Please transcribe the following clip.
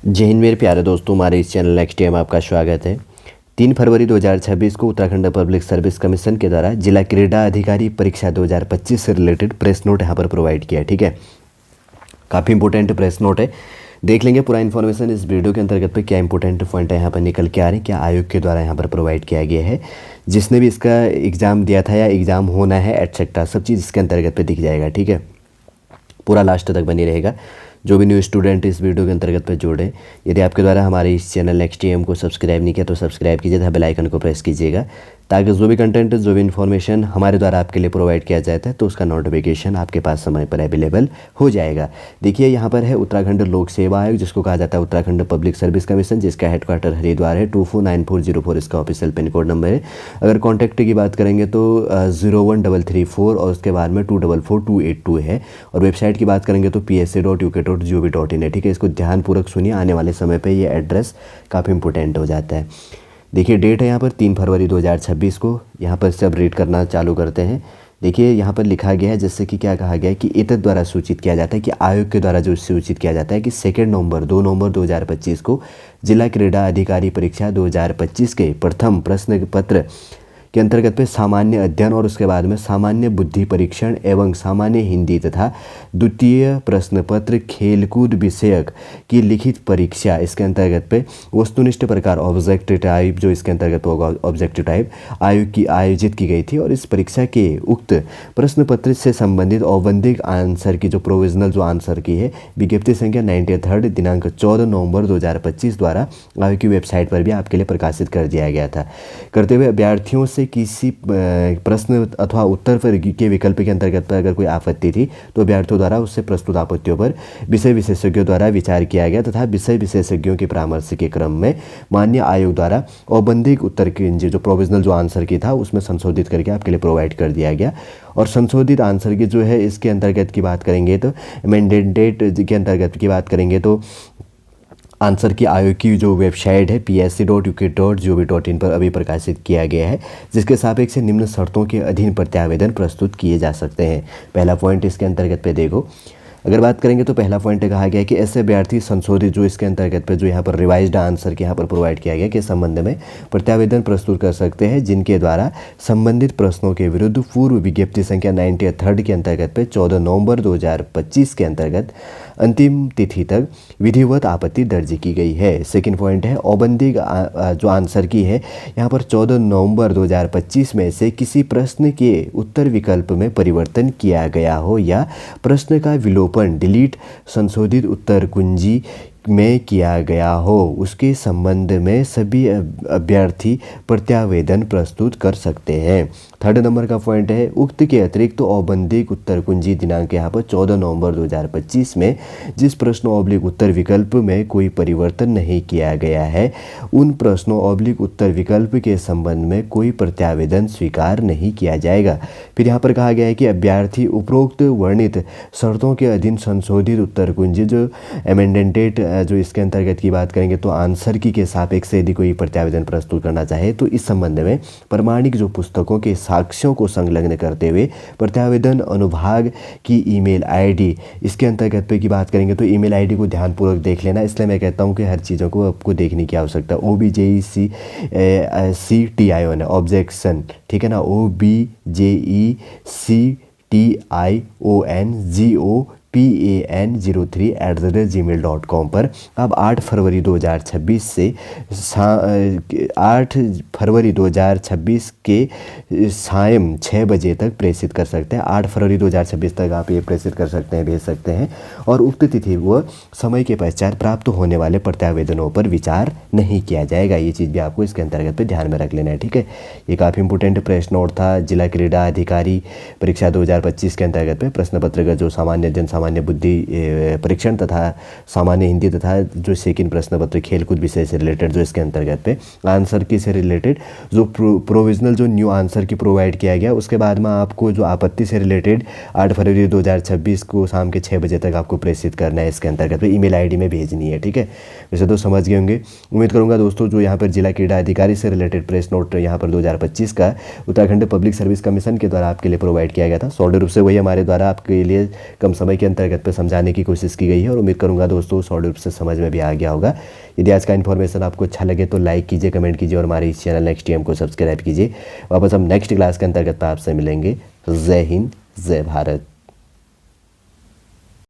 जय हिंद मेरे प्यारे दोस्तों, हमारे इस चैनल नेक्स्ट टाइम आपका स्वागत है। 3 फरवरी 2026 को उत्तराखंड पब्लिक सर्विस कमीशन के द्वारा जिला क्रीड़ा अधिकारी परीक्षा 2025 से रिलेटेड प्रेस नोट यहाँ पर प्रोवाइड किया है। ठीक है, काफ़ी इंपॉर्टेंट प्रेस नोट है। देख लेंगे पूरा इन्फॉर्मेशन इस वीडियो के अंतर्गत पे क्या इंपॉर्टेंट पॉइंट है यहाँ पर निकल के आ रहे हैं, क्या आयोग के द्वारा यहाँ पर प्रोवाइड किया गया है। जिसने भी इसका एग्ज़ाम दिया था या एग्ज़ाम होना है एटसेट्रा सब चीज़ इसके अंतर्गत पे दिख जाएगा। ठीक है, पूरा लास्ट तक बनी रहेगा। जो भी न्यू स्टूडेंट इस वीडियो के अंतर्गत पर जुड़े, यदि आपके द्वारा हमारे इस चैनल नेक्स्ट टीएम को सब्सक्राइब नहीं किया तो सब्सक्राइब कीजिए तथा बेल आइकन को प्रेस कीजिएगा, ताकि जो भी कंटेंट जो भी इन्फॉर्मेशन हमारे द्वारा आपके लिए प्रोवाइड किया जाता है तो उसका नोटिफिकेशन आपके पास समय पर अवेलेबल हो जाएगा। देखिए यहाँ पर है उत्तराखंड लोक सेवा आयोग, जिसको कहा जाता है उत्तराखंड पब्लिक सर्विस कमीशन, जिसका हेडक्वार्टर हरिद्वार है। 249404 इसका ऑफिशियल पिन कोड नंबर है। अगर कॉन्टैक्ट की बात करेंगे तो 01334 और उसके बाद में 244282 है। और वेबसाइट की बात करेंगे तो psc.uk.gov.in है। ठीक है, इसको ध्यानपूर्वक सुनिए, आने वाले समय पर ये एड्रेस काफ़ी इंपॉर्टेंट हो जाता है। देखिए डेट है यहाँ पर 3 फरवरी 2026 को। यहाँ पर सब रीड करना चालू करते हैं। देखिए यहाँ पर लिखा गया है, जैसे कि क्या कहा गया है कि इतद द्वारा सूचित किया जाता है कि आयोग के द्वारा जो सूचित किया जाता है कि 2 नवंबर 2025 को जिला क्रीड़ा अधिकारी परीक्षा 2025 के प्रथम प्रश्न पत्र के अंतर्गत पे सामान्य अध्ययन और उसके बाद में सामान्य बुद्धि परीक्षण एवं सामान्य हिंदी तथा द्वितीय प्रश्न पत्र खेलकूद विषयक की लिखित परीक्षा इसके अंतर्गत पे वस्तुनिष्ठ प्रकार ऑब्जेक्टिव टाइप, जो इसके अंतर्गत होगा ऑब्जेक्टिव टाइप आयोजित की गई थी। और इस परीक्षा के उक्त प्रश्न पत्र से संबंधित औबंधिक आंसर की जो प्रोविजनल जो आंसर की है विज्ञप्ति संख्या 93 दिनांक 14 नवंबर 2025 द्वारा आयोग की वेबसाइट पर भी आपके लिए प्रकाशित कर दिया गया था। करते हुए अभ्यर्थियों से किसी प्रश्न अथवा उत्तर पर के विकल्प के अंतर्गत पर अगर कोई आपत्ति थी तो अभ्यर्थियों द्वारा उससे प्रस्तुत आपत्तियों पर विषय विशेषज्ञों द्वारा विचार किया गया तथा विषय विशेषज्ञों के परामर्श के क्रम में मान्य आयोग द्वारा औबंधिक उत्तर की जो प्रोविजनल जो आंसर की था उसमें संशोधित करके आपके लिए प्रोवाइड कर दिया गया। और संशोधित आंसर की जो है इसके अंतर्गत की बात करेंगे तो अमेंडेड के अंतर्गत की बात करेंगे तो आंसर की आयोग की जो वेबसाइट है psc.uk.gov.in पर अभी प्रकाशित किया गया है, जिसके सापेक्ष से निम्न शर्तों के अधीन प्रत्यावेदन प्रस्तुत किए जा सकते हैं। पहला पॉइंट इसके अंतर्गत पे देखो, अगर बात करेंगे तो पहला पॉइंट कहा गया है कि ऐसे अभ्यर्थी संशोधित जो इसके अंतर्गत पे जो यहाँ पर रिवाइज्ड आंसर के यहाँ पर प्रोवाइड किया गया के संबंध में प्रत्यावेदन प्रस्तुत कर सकते हैं, जिनके द्वारा संबंधित प्रश्नों के विरुद्ध पूर्व विज्ञप्ति संख्या 93 के अंतर्गत पे 14 नवंबर 2025 के अंतर्गत अंतिम तिथि तक विधिवत आपत्ति दर्ज की गई है। सेकंड पॉइंट है औबंधिक जो आंसर की है यहाँ पर 14 नवंबर 2025 में से किसी प्रश्न के उत्तर विकल्प में परिवर्तन किया गया हो या प्रश्न का विलोपन डिलीट संशोधित उत्तर कुंजी में किया गया हो, उसके संबंध में सभी अभ्यर्थी प्रत्यावेदन प्रस्तुत कर सकते हैं। थर्ड नंबर का पॉइंट है उक्त के अतिरिक्त तो औबंधिक उत्तर कुंजी दिनांक यहाँ पर 14 नवंबर 2025 में जिस प्रश्नों ऑब्लिक उत्तर विकल्प में कोई परिवर्तन नहीं किया गया है उन प्रश्नों ऑब्लिक उत्तर विकल्प के संबंध में कोई प्रत्यावेदन स्वीकार नहीं किया जाएगा। फिर यहाँ पर कहा गया है कि अभ्यर्थी उपरोक्त वर्णित शर्तों के अधीन संशोधित उत्तर कुंजी जो अमेंडेड जो इसके अंतर्गत की बात करेंगे तो आंसर की के सापेक्ष से यदि कोई प्रत्यावेदन प्रस्तुत करना चाहे तो इस संबंध में प्रमाणिक जो पुस्तकों के साक्ष्यों को संलग्न करते हुए प्रत्यावेदन अनुभाग की ईमेल आईडी इसके अंतर्गत पे की बात करेंगे तो ईमेल आईडी को ध्यानपूर्वक देख लेना। इसलिए मैं कहता हूँ कि हर चीज़ों को आपको देखने की आवश्यकता। OBJECTION ऑब्जेक्शन, ठीक है ना, OBJECTIONGOPAN03@gmail.com पर अब 8 फरवरी 2026 से 8 फरवरी 2026 के शाम 6 बजे तक प्रेषित कर सकते हैं। 8 फरवरी 2026 तक आप ये प्रेषित कर सकते हैं, भेज सकते हैं। और उक्त तिथि व समय के पश्चात प्राप्त होने वाले प्रत्यावेदनों पर विचार नहीं किया जाएगा। ये चीज़ भी आपको इसके अंतर्गत पे ध्यान में रख लेना है। ठीक है, ये काफ़ी इंपॉर्टेंट प्रेस नोट था। जिला क्रीड़ा अधिकारी परीक्षा 2025 के अंतर्गत पे प्रश्न पत्र का जो सामान्य अध्ययन सामान्य बुद्धि परीक्षण तथा सामान्य हिंदी तथा जो सेकंड प्रश्न पत्र खेलकूद विषय से रिलेटेड जो इसके अंतर्गत पे आंसर की से रिलेटेड जो प्रोविजनल जो न्यू आंसर की प्रोवाइड किया गया, उसके बाद में आपको जो आपत्ति से रिलेटेड 8 फरवरी 2026 को शाम के 6 बजे तक आपको प्रेषित करना है। इसके अंतर्गत पे ईमेल आईडी में भेजनी है। ठीक है, वैसे तो समझ गए होंगे। उम्मीद करूँगा दोस्तों जो यहाँ पर जिला क्रीड़ा अधिकारी से रिलेटेड प्रेस नोट यहाँ पर 2025 का उत्तराखंड पब्लिक सर्विस कमीशन के द्वारा आपके लिए प्रोवाइड किया गया था, सॉलिड रूप से वही हमारे द्वारा आपके लिए कम समय के अंतर्गत पे समझाने की कोशिश की गई है और उम्मीद करूंगा दोस्तों सॉलिड रूप से समझ में भी आ गया होगा। यदि आज का इन्फॉर्मेशन आपको अच्छा लगे तो लाइक कीजिए, कमेंट कीजिए और हमारे इस चैनल नेक्स्ट टीएम को सब्सक्राइब कीजिए। वापस हम नेक्स्ट क्लास के अंतर्गत आपसे मिलेंगे। जय हिंद, जय भारत।